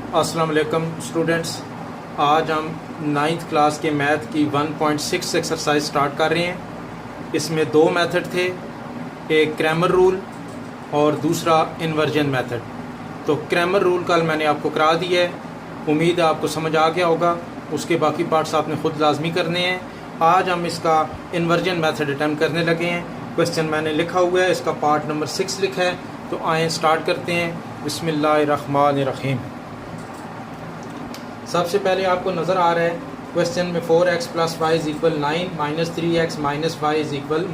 अस्सलाम वालेकुम स्टूडेंट्स, आज हम 9th क्लास के मैथ की 1.6 एक्सरसाइज स्टार्ट कर रहे हैं। इसमें दो मेथड थे, एक क्रैमर रूल और दूसरा इन्वर्जन मेथड। तो क्रैमर रूल कल मैंने आपको करा दिया है, उम्मीद है आपको समझ आ गया होगा। उसके बाकी पार्ट्स आपने ख़ुद लाजमी करने हैं। आज हम इसका इन्वर्जन मेथड अटैम्प्ट करने लगे हैं। क्वेश्चन मैंने लिखा हुआ है, इसका पार्ट नंबर 6 लिखा है। तो आए स्टार्ट करते हैं। बिस्मिल्लाहिर्रहमानिर्रहीम। सबसे पहले आपको नज़र आ रहा है क्वेश्चन में 4x + y = 9 - 3x - y =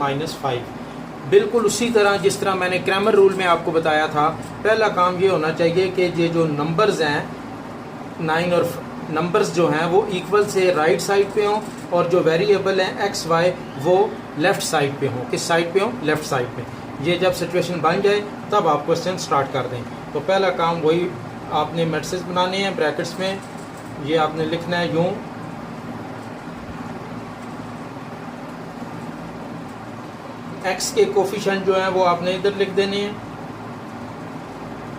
-5। बिल्कुल उसी तरह जिस तरह मैंने क्रैमर रूल में आपको बताया था। पहला काम ये होना चाहिए कि ये जो नंबर्स हैं 9 और नंबर्स जो हैं वो इक्वल से राइट साइड पे हों, और जो वेरिएबल हैं x y वो लेफ़्ट साइड पे हों। किस साइड पे हों? लेफ़्ट साइड पे। ये जब सिचुएशन बन जाए तब आप क्वेश्चन स्टार्ट कर दें। तो पहला काम वही आपने मैट्रिसेस बनाने हैं ब्रैकेट्स में। ये आपने लिखना है यूं, x के कोफिशिएंट जो है वो आपने इधर लिख देने हैं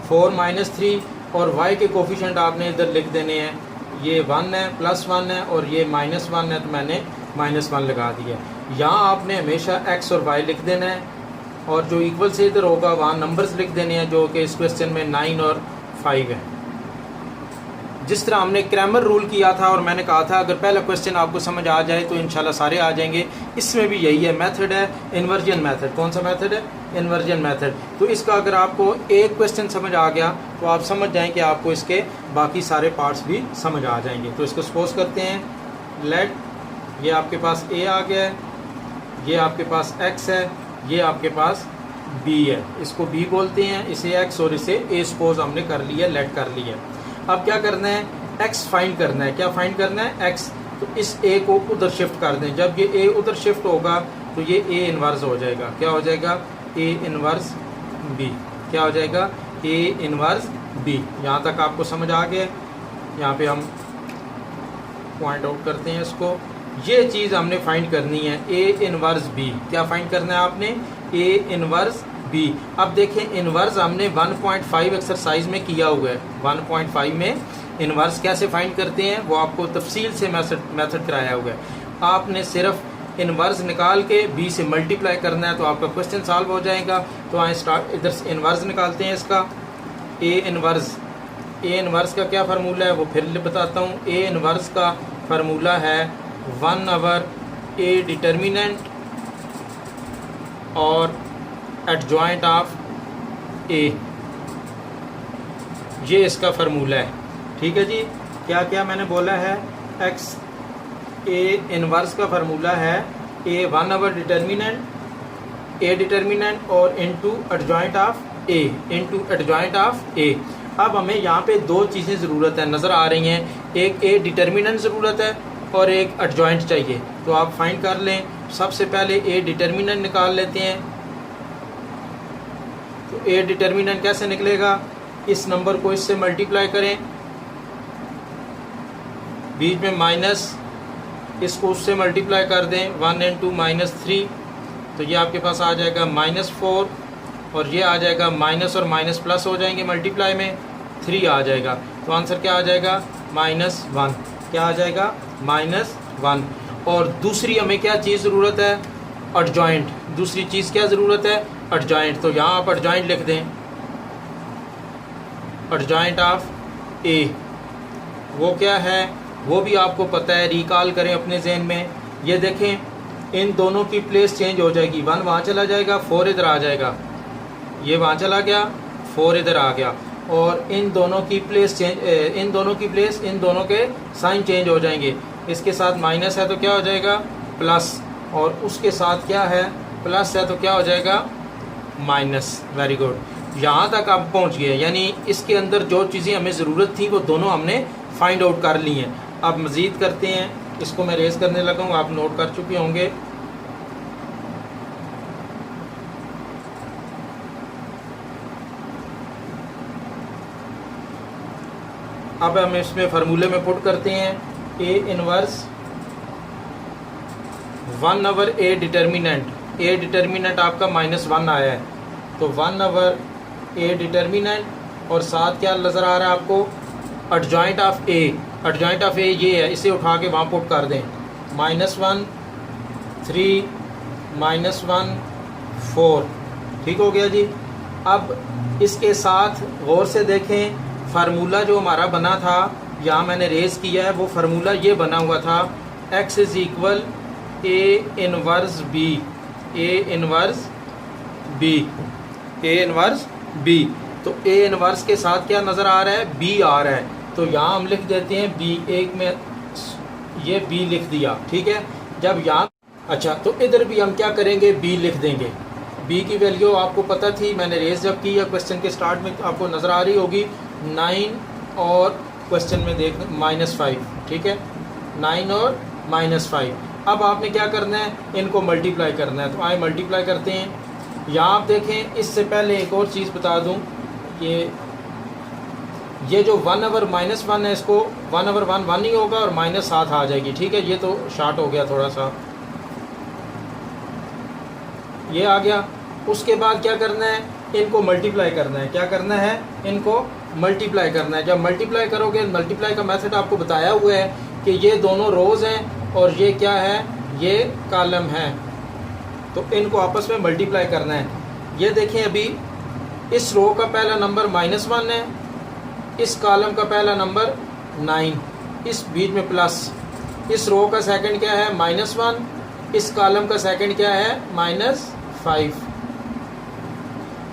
4 - 3, और y के कोफिशिएंट आपने इधर लिख देने हैं। ये 1 है, +1 है, और ये -1 है, तो मैंने -1 लगा दिया। यहाँ आपने हमेशा x और y लिख देना है, और जो इक्वल से इधर होगा वहाँ नंबर्स लिख देने हैं, जो कि इस क्वेश्चन में 9 और 5 है। जिस तरह हमने क्रैमर रूल किया था, और मैंने कहा था अगर पहला क्वेश्चन आपको समझ आ जाए तो इंशाल्लाह सारे आ जाएंगे। इसमें भी यही है, मेथड है इन्वर्जन मेथड। कौन सा मेथड है? Inversion method. तो इसका अगर आपको एक क्वेश्चन समझ आ गया तो आप समझ जाएं कि आपको इसके बाकी सारे पार्ट्स भी समझ आ जाएंगे। तो इसको सपोज करते हैं, लेट ये आपके पास a आ गया है, ये आपके पास x है, ये आपके पास b है। इसको b बोलते हैं, इसे x और इसे a सपोज हमने कर लिया, लेट कर लिया। अब क्या करना है? x फाइंड करना है। क्या फाइंड करना है? x। तो इस a को उधर शिफ्ट कर दें। जब ये a उधर शिफ्ट होगा तो ये a इन्वर्स हो जाएगा। क्या हो जाएगा? a inverse b। क्या हो जाएगा? a inverse b। यहाँ तक आपको समझ आ गया? यहाँ पे हम पॉइंट आउट करते हैं इसको। ये चीज़ हमने फाइंड करनी है, a इन्वर्स b। क्या फाइंड करना है आपने? a inverse b। अब देखें इन्वर्स हमने 1.5 एक्सरसाइज में किया हुआ है। 1.5 में इन्वर्स कैसे फाइंड करते हैं वो आपको तफसील से मेथड कराया हुआ है। आपने सिर्फ इन्वर्स निकाल के b से मल्टीप्लाई करना है तो आपका क्वेश्चन सॉल्व हो जाएगा। तो आए स्टार्ट, इधर से इन्वर्स निकालते हैं इसका। a इन्वर्स का क्या फार्मूला है वो फिर बताता हूँ। a इन्वर्स का फार्मूला है 1/a डिटर्मिनेंट और एडजॉइंट ऑफ a। ये इसका फार्मूला है। ठीक है जी। क्या क्या मैंने बोला है? x a इन्वर्स का फार्मूला है a 1/a डिटर्मिनेंट और इनटू एडजॉइंट ऑफ a। अब हमें यहाँ पे दो चीज़ें ज़रूरत है, नज़र आ रही हैं। एक a डिटर्मिनेंट ज़रूरत है और एक एडजॉइंट चाहिए। तो आप फाइंड कर लें। सबसे पहले a डिटर्मिनेंट निकाल लेते हैं। तो a डिटर्मिनेंट कैसे निकलेगा? इस नंबर को इससे मल्टीप्लाई करें, बीच में माइनस, इसको उससे मल्टीप्लाई कर दें 1 × -3। तो ये आपके पास आ जाएगा -4, और ये आ जाएगा माइनस और माइनस प्लस हो जाएंगे, मल्टीप्लाई में 3 आ जाएगा। तो आंसर क्या आ जाएगा? -1। क्या आ जाएगा? -1। और दूसरी हमें क्या चीज़ ज़रूरत है? एडजॉइंट। दूसरी चीज़ क्या ज़रूरत है? एडजॉइंट। तो यहाँ आप एडजॉइंट लिख दें, एडजॉइंट ऑफ a। वो क्या है वो भी आपको पता है, रिकॉल करें अपने जहन में। ये देखें इन दोनों की प्लेस चेंज हो जाएगी। 1 वहाँ चला जाएगा, 4 इधर आ जाएगा। ये वहाँ चला गया, 4 इधर आ गया। और इन दोनों की प्लेस इन दोनों के साइन चेंज हो जाएंगे। इसके साथ माइनस है तो क्या हो जाएगा? प्लस, और उसके साथ क्या है? प्लस है तो क्या हो जाएगा? माइनस। वेरी गुड, यहाँ तक आप पहुँच गए। यानी इसके अंदर जो चीज़ें हमें ज़रूरत थी वो दोनों हमने फाइंड आउट कर ली हैं। अब मज़ीद करते हैं। इसको मैं रेस करने लगा हूँ, आप नोट कर चुके होंगे। अब हम इसमें फार्मूले में पुट करते हैं a inverse 1/a determinant. a determinant आपका -1 आया है, तो 1/a डिटर्मिनेंट और साथ क्या नज़र आ रहा है आपको? Adjoint of A, adjoint of A ये है, इसे उठा के वहाँ पुट कर दें। -1 3 -1 4, ठीक हो गया जी। अब इसके साथ गौर से देखें, फार्मूला जो हमारा बना था यहाँ मैंने रेज किया है, वो फार्मूला ये बना हुआ था x is equal A inverse B, A inverse B, A inverse B. तो ए इनवर्स के साथ क्या नज़र आ रहा है, बी आ रहा है, तो यहाँ हम लिख देते हैं बी, एक में ये बी लिख दिया, ठीक है। जब यहाँ अच्छा, तो इधर भी हम क्या करेंगे, बी लिख देंगे। बी की वैल्यू आपको पता थी, मैंने रेज जब की या क्वेश्चन के स्टार्ट में आपको नज़र आ रही होगी 9 और क्वेश्चन में देख -5, ठीक है, 9 और -5। अब आपने क्या करना है, इनको मल्टीप्लाई करना है, तो आए मल्टीप्लाई करते हैं। यहाँ आप देखें, इससे पहले एक और चीज़ बता दूँ कि ये जो 1/-1 है, इसको 1/1 ही होगा और -7 आ जाएगी, ठीक है। ये तो शार्ट हो गया थोड़ा सा, ये आ गया। उसके बाद क्या करना है, इनको मल्टीप्लाई करना है। क्या करना है, इनको मल्टीप्लाई करना है। जब मल्टीप्लाई करोगे, मल्टीप्लाई का मेथड आपको बताया हुआ है कि ये दोनों रोज़ हैं और ये क्या है, ये कॉलम है, तो इनको आपस में मल्टीप्लाई करना है। ये देखें, अभी इस रो का पहला नंबर -1 है, इस कॉलम का पहला नंबर 9, इस बीच में प्लस, इस रो का सेकंड क्या है -1, इस कॉलम का सेकंड क्या है -5।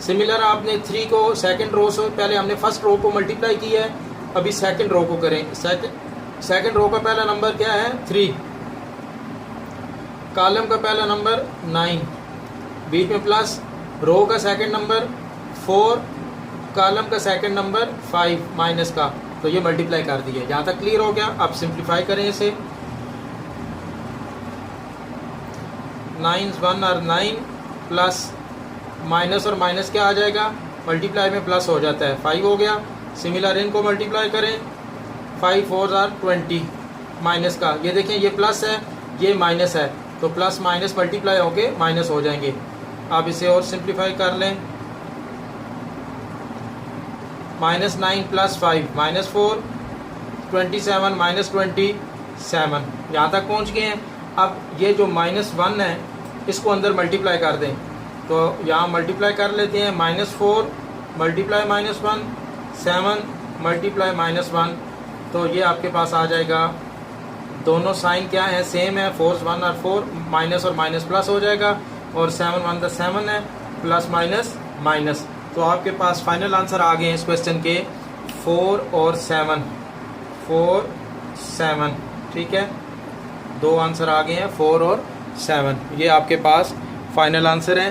सिमिलर आपने 3 को सेकंड रो से, पहले हमने फर्स्ट रो को मल्टीप्लाई किया है, अभी सेकंड रो को करें। सेकंड रो का पहला नंबर क्या है 3, कॉलम का पहला नंबर 9, बीच में प्लस, रो का सेकंड नंबर 4, कॉलम का सेकंड नंबर 5 माइनस का, तो ये मल्टीप्लाई कर दिया। यहाँ तक क्लियर हो गया। अब सिंप्लीफाई करें इसे, 9 1 और 9 प्लस माइनस और माइनस क्या आ जाएगा, मल्टीप्लाई में प्लस हो जाता है, 5 हो गया। सिमिलर इनको मल्टीप्लाई करें, 5 4 और 20 माइनस का, ये देखें ये प्लस है ये माइनस है, तो प्लस माइनस मल्टीप्लाई होके माइनस हो जाएंगे। आप इसे और सिंप्लीफाई कर लें, -9 + 5 -4, 27 -27, यहाँ तक पहुँच गए हैं। अब ये जो -1 है, इसको अंदर मल्टीप्लाई कर दें, तो यहाँ मल्टीप्लाई कर लेते हैं, -4 मल्टीप्लाई -1, 7 मल्टीप्लाई -1, तो ये आपके पास आ जाएगा। दोनों साइन क्या है, सेम है, 4 1 और 4, माइनस और माइनस प्लस हो जाएगा, और 7 1 7 है, प्लस माइनस माइनस। तो आपके पास फाइनल आंसर आ गए हैं इस क्वेश्चन के 4 और 7, 4 7, ठीक है। दो आंसर आ गए हैं 4 और 7, ये आपके पास फाइनल आंसर है।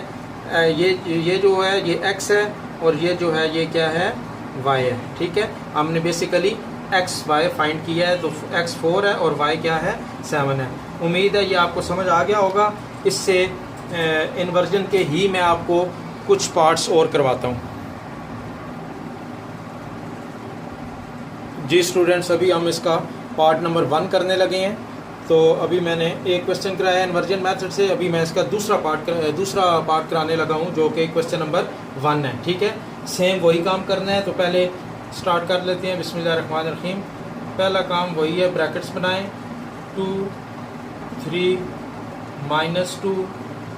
ये जो है ये x है, और ये जो है ये क्या है, y है, ठीक है। हमने बेसिकली x y फाइंड किया है, तो x 4 है और y क्या है 7 है। उम्मीद है ये आपको समझ आ गया होगा। इससे इन्वर्जन के ही मैं आपको कुछ पार्ट्स और करवाता हूँ। जी स्टूडेंट्स, अभी हम इसका पार्ट नंबर 1 करने लगे हैं। तो अभी मैंने एक क्वेश्चन कराया इन्वर्जन मेथड से, अभी मैं इसका दूसरा पार्ट कराने लगा हूँ, जो कि क्वेश्चन नंबर 1 है, ठीक है। सेम वही काम करना है, तो पहले स्टार्ट कर लेते हैं। बिस्मिल्लाहिर्रहमानिर्रहीम। पहला काम वही है, ब्रैकेट्स बनाएं, 2 3 -2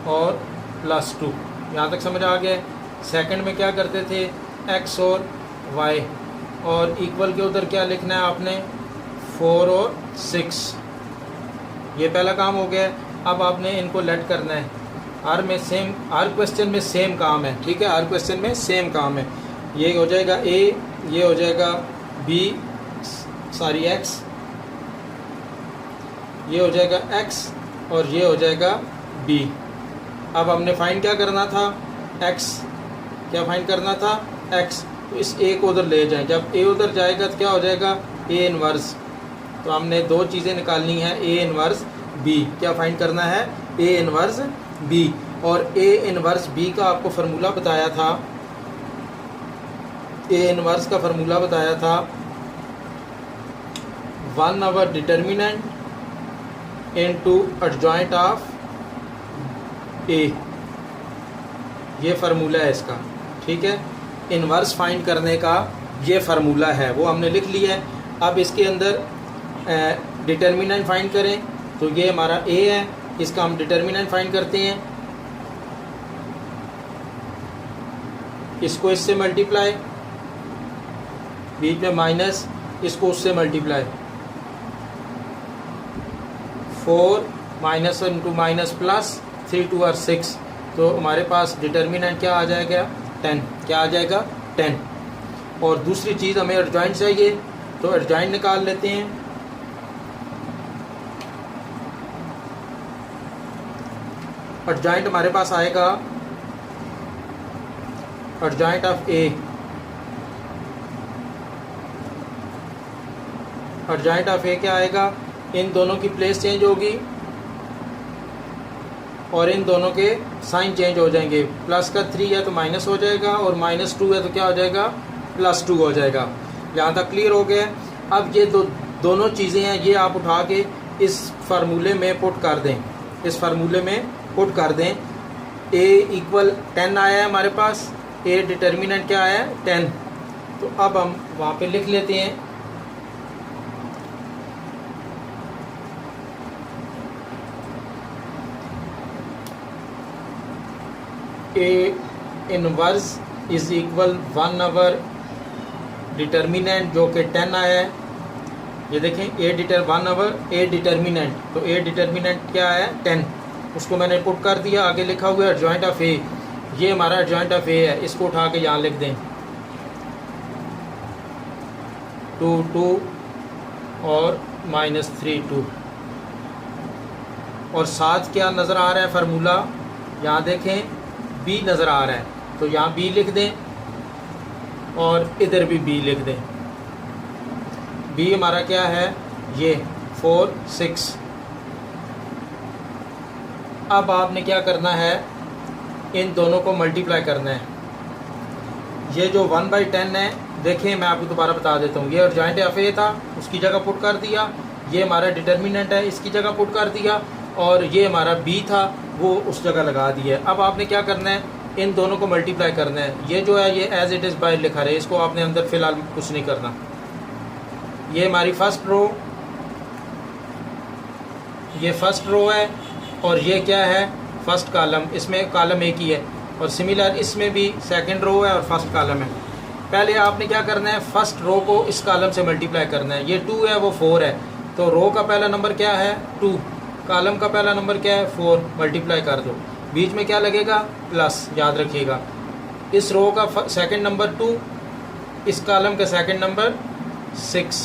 और +2, यहाँ तक समझ आ गया। सेकंड में क्या करते थे, x और y, और इक्वल के उधर क्या लिखना है आपने, 4 और 6, ये पहला काम हो गया। अब आपने इनको लेट करना है, हर क्वेश्चन में सेम काम है, ठीक है, हर क्वेश्चन में सेम काम है। ये हो जाएगा a, ये हो जाएगा x, ये हो जाएगा x, और ये हो जाएगा b। अब हमने फाइंड क्या करना था, x, क्या फाइंड करना था, x, तो इस a को उधर ले जाएं। जब a उधर जाएगा तो क्या हो जाएगा, a इनवर्स। तो हमने दो चीज़ें निकालनी है, a इनवर्स b, क्या फाइंड करना है, a इनवर्स b। और a इनवर्स b का आपको फार्मूला बताया था, a इनवर्स का फार्मूला बताया था 1 determinant into adjoint of a, ये फार्मूला है इसका, ठीक है। इनवर्स फाइंड करने का ये फार्मूला है वो हमने लिख लिया है। अब इसके अंदर डिटर्मिनेंट फाइंड करें, तो ये हमारा a है, इसका हम डिटर्मिनेंट फाइंड करते हैं। इसको इससे मल्टीप्लाई, बीच में माइनस, इसको उससे multiply, 4 minus into minus plus, 3 2 और 6, तो हमारे पास डिटर्मिनेंट क्या आ जाएगा 10, क्या आ जाएगा 10। और दूसरी चीज़ हमें एडजॉइंट चाहिए, तो एडजॉइंट निकाल लेते हैं। एडजॉइंट हमारे पास आएगा adjoint of A, adjoint of A क्या आएगा, इन दोनों की प्लेस चेंज होगी और इन दोनों के साइन चेंज हो जाएंगे। प्लस का 3 है तो माइनस हो जाएगा और -2 है तो क्या हो जाएगा +2 हो जाएगा। यहाँ तक क्लियर हो गया। अब ये दोनों चीज़ें हैं, ये आप उठा के इस फार्मूले में पुट कर दें, इस फार्मूले में पुट कर दें। a = 10 आया है हमारे पास, a डिटर्मिनेंट क्या आया है 10। तो अब हम वहाँ पे लिख लेते हैं a इनवर्स = 1/, डिटर्मिनेंट जो कि 10 आया है। ये देखें a 1/, a डिटर्मिनेंट, तो a डिटर्मिनेंट क्या है 10, उसको मैंने पुट कर दिया। आगे लिखा हुआ है एडजॉइंट ऑफ a, ये हमारा एडजॉइंट ऑफ a है, इसको उठा के यहाँ लिख दें 2 2 और -3 2। और साथ क्या नज़र आ रहा है फार्मूला, यहाँ देखें b नज़र आ रहा है, तो यहाँ b लिख दें और इधर भी b लिख दें। b हमारा क्या है ये 4 6। अब आपने क्या करना है, इन दोनों को मल्टीप्लाई करना है। ये जो 1/10 है, देखें मैं आपको दोबारा बता देता हूँ, ये एडजॉइंट ऑफ ए था, उसकी जगह पुट कर दिया। ये हमारा डिटर्मिनेंट है, इसकी जगह पुट कर दिया। और ये हमारा b था, वो उस जगह लगा दिया। अब आपने क्या करना है, इन दोनों को मल्टीप्लाई करना है। ये जो है ये एज इट इज़ बाय लिखा रहे, इसको आपने अंदर फ़िलहाल कुछ नहीं करना। ये हमारी फर्स्ट रो, ये फर्स्ट रो है और ये क्या है फर्स्ट कॉलम, इसमें कॉलम एक ही है। और सिमिलर इसमें भी सेकंड रो है और फर्स्ट कॉलम है। पहले आपने क्या करना है, फर्स्ट रो को इस कॉलम से मल्टीप्लाई करना है। ये 2 है, वो 4 है, तो रो का पहला नंबर क्या है 2, कॉलम का पहला नंबर क्या है 4, मल्टीप्लाई कर दो। बीच में क्या लगेगा प्लस, याद रखिएगा। इस रो का सेकंड नंबर 2, इस कॉलम का सेकंड नंबर 6।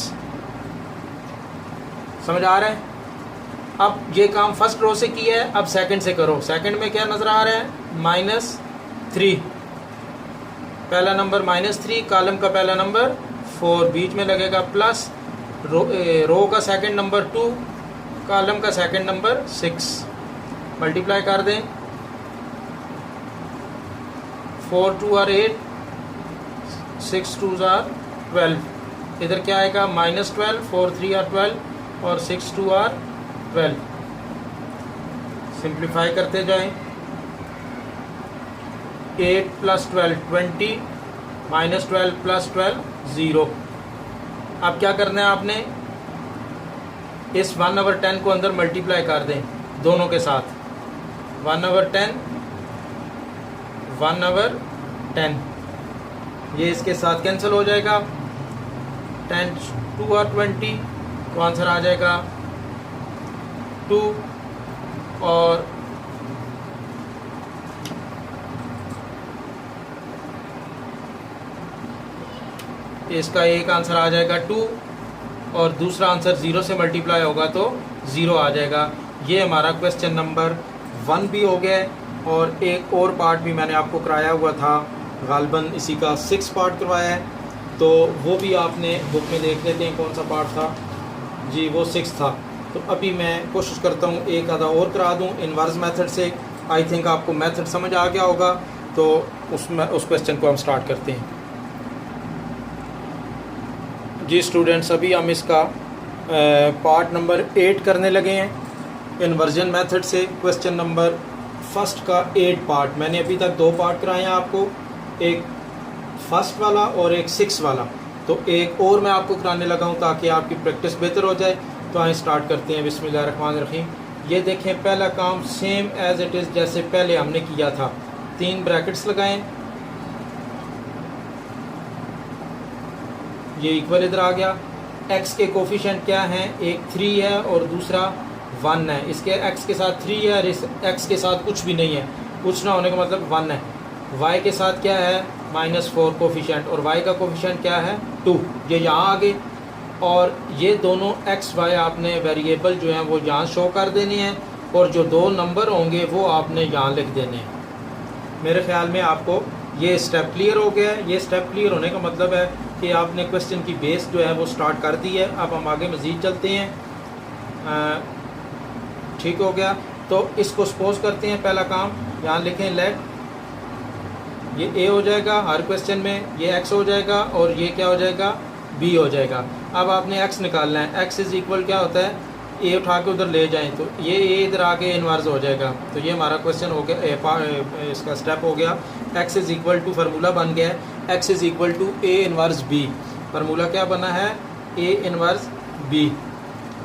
समझ आ रहा है। अब ये काम फर्स्ट रो से किया है, अब सेकंड से करो। सेकंड में क्या नज़र आ रहा है -3, पहला नंबर -3, कॉलम का पहला नंबर 4, बीच में लगेगा प्लस, रो का सेकंड नंबर 2, कॉलम का सेकंड नंबर 6, मल्टीप्लाई कर दें। 4 2 और 8, 6 2 और 12, इधर क्या आएगा -12, 4 3 और 12 और 6 2 और 12। सिंप्लीफाई करते जाएं। 8 + 12 20, -12 + 12 0। अब क्या करना है आपने, इस 1/10 को अंदर मल्टीप्लाई कर दें दोनों के साथ। 1/10, 1/10, ये इसके साथ कैंसिल हो जाएगा। 10 2 और 20, तो आंसर आ जाएगा 2। और इसका एक आंसर आ जाएगा 2 और दूसरा आंसर 0 से मल्टीप्लाई होगा तो 0 आ जाएगा। ये हमारा क्वेश्चन नंबर 1 भी हो गया। और एक और पार्ट भी मैंने आपको कराया हुआ था, गालबन इसी का 6 पार्ट करवाया है, तो वो भी आपने बुक में देख लेते हैं कौन सा पार्ट था जी, वो 6 था। तो अभी मैं कोशिश करता हूँ एक आधा और करा दूँ इनवर्स मेथड से। आई थिंक आपको मेथड समझ आ गया होगा, तो उस क्वेश्चन को हम स्टार्ट करते हैं जी स्टूडेंट्स। अभी हम इसका पार्ट नंबर 8 करने लगे हैं इन्वर्जन मेथड से। क्वेश्चन नंबर फर्स्ट का 8 पार्ट, मैंने अभी तक 2 पार्ट कराए हैं आपको, एक फर्स्ट वाला और एक 6 वाला। तो एक और मैं आपको कराने लगा हूँ ताकि आपकी प्रैक्टिस बेहतर हो जाए। तो आए स्टार्ट करते हैं। बिस्मिल्लाहिर्रहमानिर्रहीम। ये देखें पहला काम सेम एज इट इज़ जैसे पहले हमने किया था। 3 ब्रैकेट्स लगाएं, ये इक्वल इधर आ गया। x के कोफिशिएंट क्या हैं, एक 3 है और दूसरा 1 है। इसके x के साथ 3 है और इस x के साथ कुछ भी नहीं है, कुछ ना होने का मतलब 1 है। y के साथ क्या है, -4 कोफिशिएंट, और y का कोफिशिएंट क्या है 2। ये यहाँ आ गए और ये दोनों x y आपने वेरिएबल जो हैं वो यहाँ शो कर देने हैं और जो 2 नंबर होंगे वो आपने यहाँ लिख देने हैं। मेरे ख्याल में आपको ये स्टेप क्लियर हो गया है। ये स्टेप क्लियर होने का मतलब है कि आपने क्वेश्चन की बेस जो है वो स्टार्ट कर दी है। अब हम आगे मज़ीद चलते हैं। ठीक हो गया। तो इसको सपोज करते हैं। पहला काम यहाँ लिखें लेट, ये a हो जाएगा हर क्वेश्चन में, ये x हो जाएगा और ये क्या हो जाएगा b हो जाएगा। अब आपने x निकालना है। x इज़ इक्वल क्या होता है, a उठा के उधर ले जाएं तो ये a इधर आके इन्वर्स हो जाएगा। तो ये हमारा क्वेश्चन हो गया, इसका स्टेप हो गया। x is equal to formula बन गया है x is equal to a inverse b। Formula क्या बना है, a इन्वर्स b।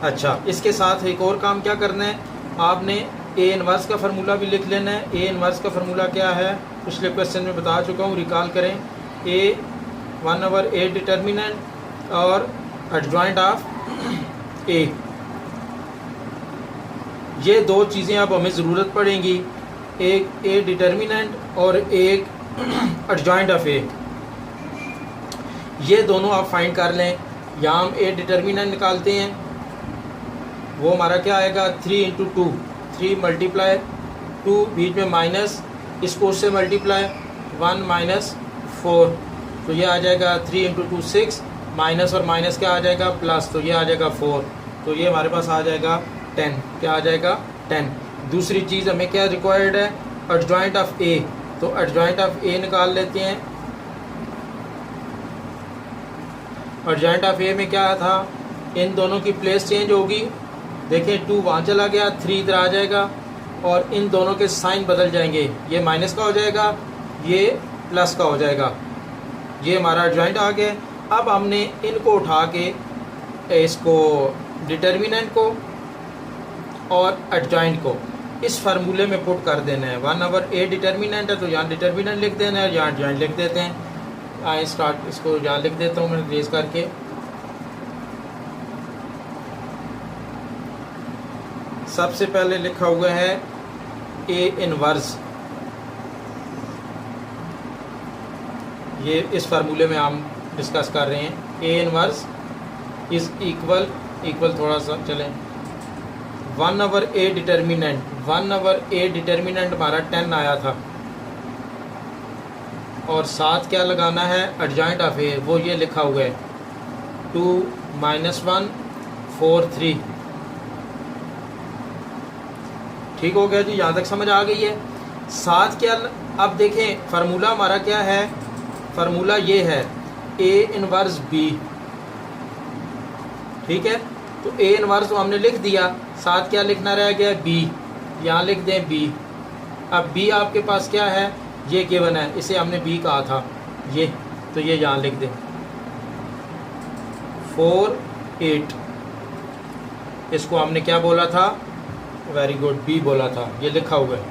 अच्छा, इसके साथ एक और काम क्या करना है, आपने a इन्वर्स का फार्मूला भी लिख लेना है। a इन्वर्स का फार्मूला क्या है, पिछले क्वेश्चन में बता चुका हूँ, रिकॉल करें। a 1/a डिटर्मिनेंट और एडजॉइंट ऑफ a, ये 2 चीज़ें अब हमें ज़रूरत पड़ेंगी, एक a डिटर्मिनेंट और एक एडजॉइंट ऑफ a। ये दोनों आप फाइंड कर लें। यहाँ हम a डिटर्मिनेंट निकालते हैं, वो हमारा क्या आएगा 3 × 2, 3 × 2, बीच में माइनस, इसको उससे मल्टीप्लाई 1 - 4, तो ये आ जाएगा 3 × 2 6, माइनस और माइनस क्या आ जाएगा प्लस, तो ये आ जाएगा 4, तो ये हमारे पास आ जाएगा 10। क्या आ जाएगा 10। दूसरी चीज़ हमें क्या रिक्वायर्ड है, एडजॉइंट ऑफ a, तो एडजॉइंट ऑफ a निकाल लेते हैं। एडजॉइंट ऑफ a में क्या था, इन दोनों की प्लेस चेंज होगी। देखें 2 वहाँ चला गया, 3 इधर आ जाएगा और इन दोनों के साइन बदल जाएंगे, ये माइनस का हो जाएगा, ये प्लस का हो जाएगा। ये हमारा एडजॉइंट आ गया। अब हमने इनको उठा के इसको डिटर्मिनेंट को और एडजॉइंट को इस फार्मूले में पुट कर देना है। 1/a डिटर्मिनेंट है तो यहाँ डिटर्मिनेंट लिख देना है, यहाँ एडजॉइंट लिख देते हैं। आए स्टार्ट, इसको यहाँ लिख देता हूँ मैं रेज करके। सबसे पहले लिखा हुआ है a इन्वर्स, ये इस फार्मूले में हम डिस्कस कर रहे हैं। a इन्वर्स इज़ इक्वल थोड़ा सा चलें 1/a डिटर्मिनेंट। 1/a डिटर्मिनेंट हमारा 10 आया था और साथ क्या लगाना है, एडजॉइंट ऑफ a, वो ये लिखा हुआ है 2 - 1 4 3। ठीक हो गया जी, यहाँ तक समझ आ गई है। साथ क्या, अब देखें फार्मूला हमारा क्या है, फार्मूला ये है a इन्वर्स b। ठीक है, तो a इन्वर्स तो हमने लिख दिया, साथ क्या लिखना रह गया b, यहाँ लिख दें b। अब b आपके पास क्या है, ये गिवन है, इसे हमने b कहा था ये, तो ये यहाँ लिख दें 4 8। इसको हमने क्या बोला था, वेरी गुड, b बोला था, ये लिखा हुआ है।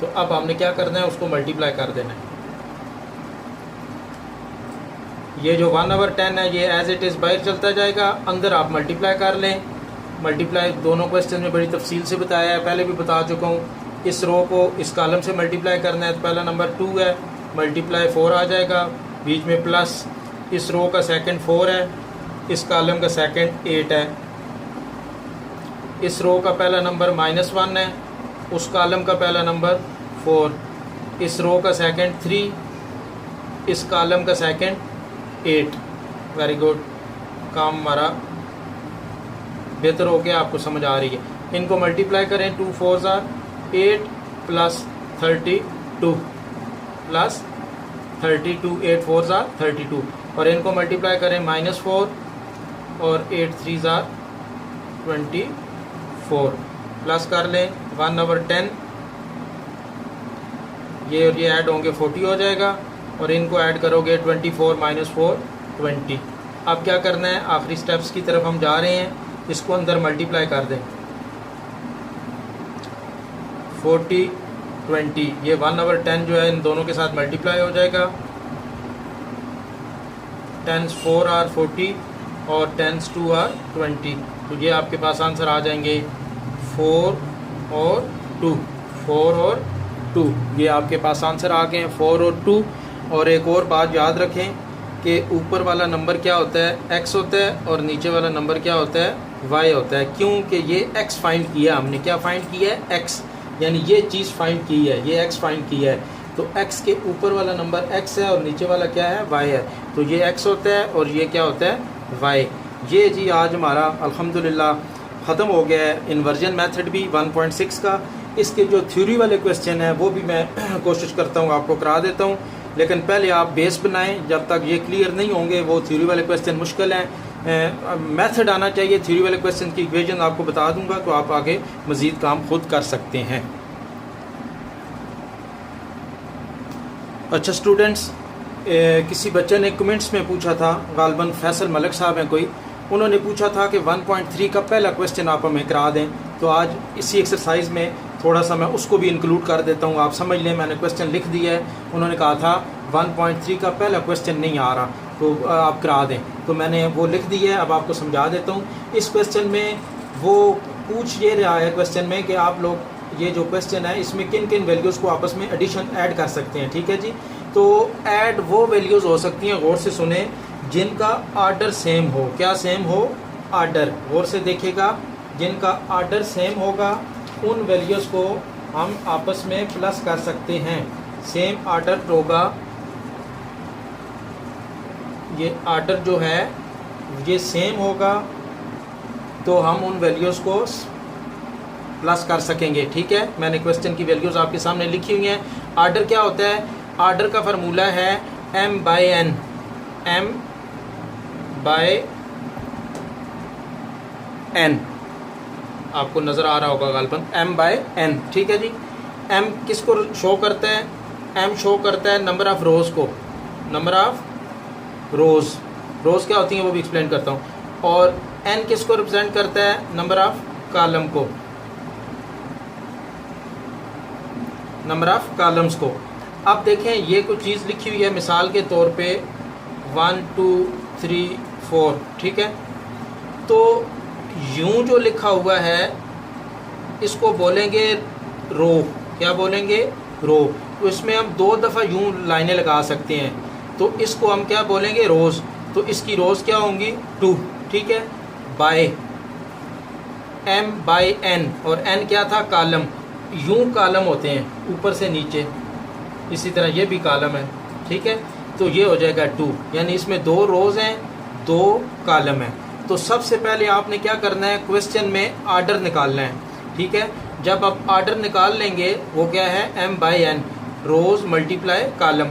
तो अब हमने क्या करना है, उसको मल्टीप्लाई कर देना है। ये जो 1/10 है ये एज इट इज़ बाहर चलता जाएगा, अंदर आप मल्टीप्लाई कर लें। मल्टीप्लाई दोनों क्वेश्चन में बड़ी तफसील से बताया है, पहले भी बता चुका हूँ। इस रो को इस कॉलम से मल्टीप्लाई करना है, तो पहला नंबर 2 है, मल्टीप्लाई 4 आ जाएगा, बीच में प्लस, इस रो का सेकंड 4 है, इस कॉलम का सेकंड 8 है, इस रो का पहला नंबर -1 है, उस कॉलम का पहला नंबर 4, इस रो का सेकंड 3, इस कॉलम का सेकंड 8। वेरी गुड, काम हमारा बेहतर हो गया, आपको समझ आ रही है। इनको मल्टीप्लाई करें, 2 4 8 प्लस 32 प्लस 32, 8 4 32, और इनको मल्टीप्लाई करें -4 और 8 3 24, प्लस कर लें 1/10, ये और ये ऐड होंगे 40 हो जाएगा, और इनको ऐड करोगे 24 - 4 20। अब क्या करना है, आखिरी स्टेप्स की तरफ हम जा रहे हैं, इसको अंदर मल्टीप्लाई कर दें। 40 20, ये 1/10 जो है इन दोनों के साथ मल्टीप्लाई हो जाएगा। 10s 4 आर 40 और 10s 2 आर 20। तो ये आपके पास आंसर आ जाएंगे 4 और 2, 4 और 2। ये आपके पास आंसर आ गए हैं 4 और 2। और एक और बात याद रखें कि ऊपर वाला नंबर क्या होता है, x होता है, और नीचे वाला नंबर क्या होता है, y होता है। क्योंकि ये x फाइंड किया हमने, क्या फाइंड किया है, x, यानी ये चीज़ फाइंड की है, ये x फाइंड किया है। तो x के ऊपर वाला नंबर x है और नीचे वाला क्या है, y है। तो ये x होता है और ये क्या होता है, y। ये जी आज हमारा अल्हम्दुलिल्लाह ख़त्म हो गया है इन्वर्जन मेथड भी 1.6 का। इसके जो थ्योरी वाले क्वेश्चन हैं वो भी मैं कोशिश करता हूँ आपको करा देता हूँ, लेकिन पहले आप बेस बनाएं। जब तक ये क्लियर नहीं होंगे वो थ्योरी वाले क्वेश्चन मुश्किल हैं। मेथड आना चाहिए, थ्योरी वाले क्वेश्चन की इक्वेशन आपको बता दूंगा तो आप आगे मज़ीद काम खुद कर सकते हैं। अच्छा स्टूडेंट्स, किसी बच्चे ने कमेंट्स में पूछा था, गालबन फैसल मलिक साहब हैं कोई, उन्होंने पूछा था कि 1.3 का पहला क्वेश्चन आप हमें करा दें। तो आज इसी एक्सरसाइज में थोड़ा सा मैं उसको भी इंक्लूड कर देता हूँ, आप समझ लें। मैंने क्वेश्चन लिख दिया है, उन्होंने कहा था 1.3 का पहला क्वेश्चन नहीं आ रहा तो आप करा दें, तो मैंने वो लिख दिया है। अब आपको समझा देता हूँ। इस क्वेश्चन में वो पूछ ये रहा है क्वेश्चन में कि आप लोग ये जो क्वेश्चन है इसमें किन किन वैल्यूज़ को आपस में एडिशन ऐड कर सकते हैं, ठीक है जी। तो ऐड वो वैल्यूज़ हो सकती हैं, गौर से सुने, जिनका आर्डर सेम हो। क्या सेम हो, आर्डर, गौर से देखिएगा, जिनका आर्डर सेम होगा उन वैल्यूज़ को हम आपस में प्लस कर सकते हैं। सेम आर्डर होगा, ये आर्डर जो है ये सेम होगा तो हम उन वैल्यूज़ को प्लस कर सकेंगे, ठीक है। मैंने क्वेश्चन की वैल्यूज़ आपके सामने लिखी हुई हैं। आर्डर क्या होता है, आर्डर का फार्मूला है m/n, m/n, आपको नज़र आ रहा होगा गालबन, m/n, ठीक है जी। m किसको शो करता है, m शो करता है नंबर ऑफ़ रोज़ को, नंबर ऑफ़ रोज़, रोज़ क्या होती हैं वो भी एक्सप्लेन करता हूँ। और n किसको रिप्रेजेंट करता है, नंबर ऑफ़ कॉलम को, नंबर ऑफ़ कॉलम्स को। अब देखें ये कुछ चीज़ लिखी हुई है, मिसाल के तौर पे 1 2 3 4, ठीक है। तो यूं जो लिखा हुआ है इसको बोलेंगे रो, क्या बोलेंगे, रो। तो इसमें हम 2 दफ़ा यूं लाइनें लगा सकते हैं, तो इसको हम क्या बोलेंगे, रोज़। तो इसकी रोज़ क्या होंगी, 2, ठीक है। बाय m/n, और n क्या था, कॉलम। यूं कॉलम होते हैं ऊपर से नीचे, इसी तरह ये भी कॉलम है, ठीक है। तो ये हो जाएगा 2, यानी इसमें 2 रोज़ हैं, 2 कॉलम हैं। तो सबसे पहले आपने क्या करना है, क्वेश्चन में आर्डर निकालना है, ठीक है। जब आप आर्डर निकाल लेंगे वो क्या है, m/n, रोज़ मल्टीप्लाई कॉलम।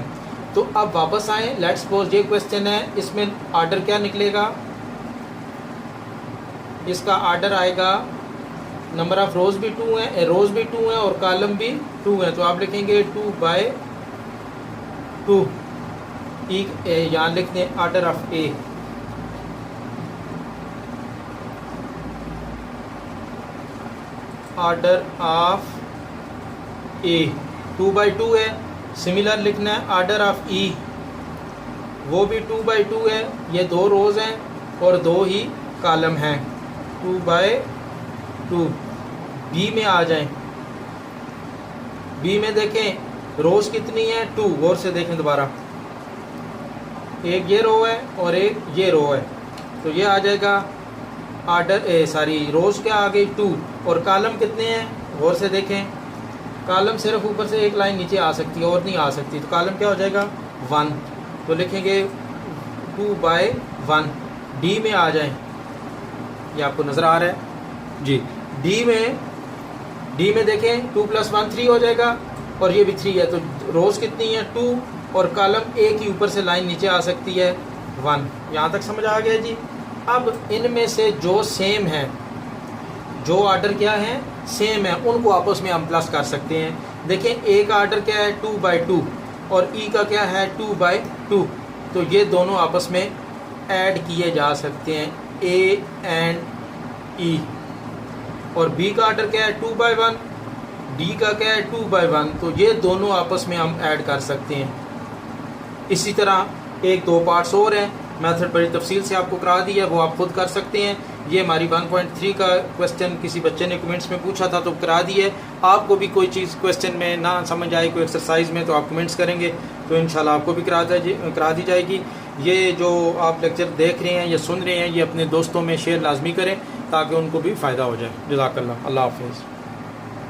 तो अब वापस आएँ, लेट्स सपोज ये क्वेश्चन है, इसमें आर्डर क्या निकलेगा, इसका आर्डर आएगा, नंबर ऑफ़ रोज़ भी 2 है, रोज़ भी 2 है और कॉलम भी 2 है। तो आप लिखेंगे 2/2, यहाँ लिख दें order of A, order of A 2/2 है। सिमिलर लिखना है आर्डर ऑफ ई, वो भी 2/2 है, ये 2 रोज़ हैं और 2 ही कॉलम हैं, 2/2। बी में आ जाएं, बी में देखें रोज़ कितनी है, 2, गौर से देखें दोबारा, एक ये रो है और एक ये रो है। तो ये आ जाएगा आर्डर रोज़ क्या आ गई, 2, और कॉलम कितने हैं, गौर से देखें, कॉलम सिर्फ ऊपर से एक लाइन नीचे आ सकती है और नहीं आ सकती। तो कॉलम क्या हो जाएगा, 1। तो लिखेंगे 2/1। डी में आ जाएं, ये आपको नज़र आ रहा है जी। डी में देखें 2 + 1 3 हो जाएगा और ये भी 3 है। तो रोज़ कितनी है, 2, और कॉलम एक ही ऊपर से लाइन नीचे आ सकती है, 1। यहाँ तक समझ आ गया जी। अब इनमें से जो सेम है, जो आर्डर क्या है, सेम है, उनको आपस में हम प्लस कर सकते हैं। देखें एक आर्डर क्या है, 2/2, और ई का क्या है, 2/2। तो ये दोनों आपस में ऐड किए जा सकते हैं, ए एंड ई। और बी का आर्डर क्या है 2/1, डी का क्या है 2/1, तो ये दोनों आपस में हम ऐड कर सकते हैं। इसी तरह एक दो पार्ट्स और हैं, मेथड बड़ी तफसील से आपको करा दी है, वो आप खुद कर सकते हैं। ये हमारी 1.3 का क्वेश्चन किसी बच्चे ने कमेंट्स में पूछा था तो करा दी है। आपको भी कोई चीज़ क्वेश्चन में ना समझ आए, कोई एक्सरसाइज में, तो आप कमेंट्स करेंगे तो इंशाल्लाह आपको भी करा दी जाएगी। ये जो आप लेक्चर देख रहे हैं या सुन रहे हैं, ये अपने दोस्तों में शेयर लाजमी करें ताकि उनको भी फ़ायदा हो जाए। जज़ाकल्लाह, अल्लाह हाफ़िज़।